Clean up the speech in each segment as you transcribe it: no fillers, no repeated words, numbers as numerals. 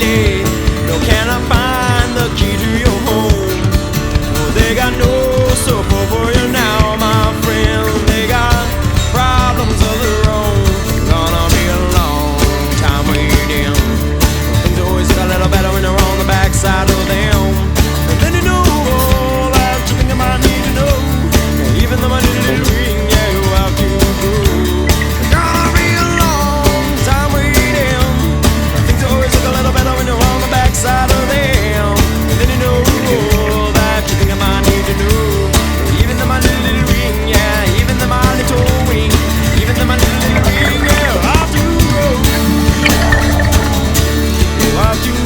lady. No, can I find the key to your home? Well, they got no support for you now, my friend. They got problems of their own. Gonna be a long time waiting. Things always look a little better when they're on the backside of them. And then you know all that you think I might need to know. Even though I need a little ring, yeah, you have to go. Gonna be a long time waiting. Things always look a little better when you're on the backside of them. And then you know all that you think I might need to know. Even though my little ring, yeah, even though my little ring, even though my little ring, yeah, you have to go. You have to go.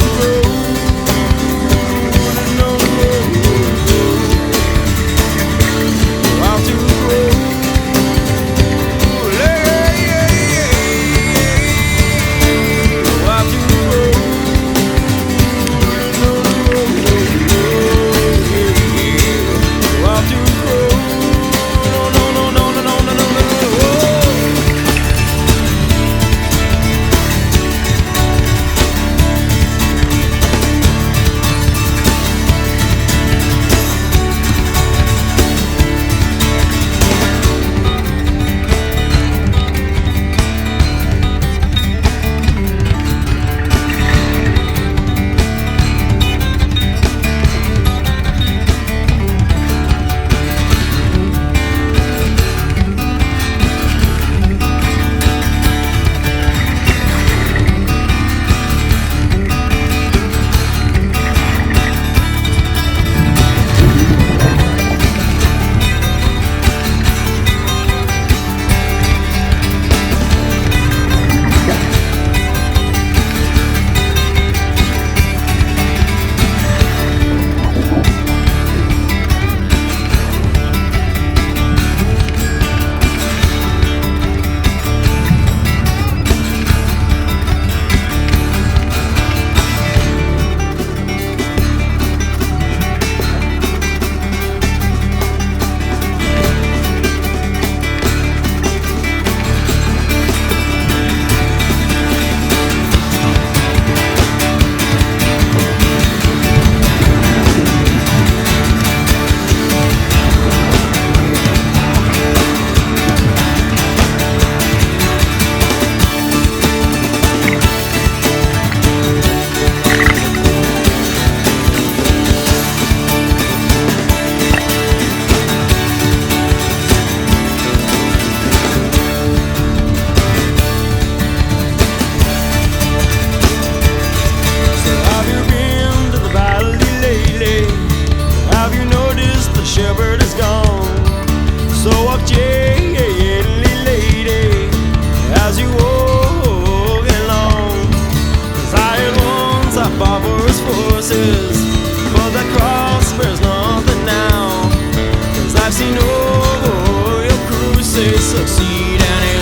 Shepherd is gone, so walk gently, lady, as you walk along. 'Cause I had once I fought for his forces, but the cross bears nothing now. 'Cause I've seen all your crusades succeed, and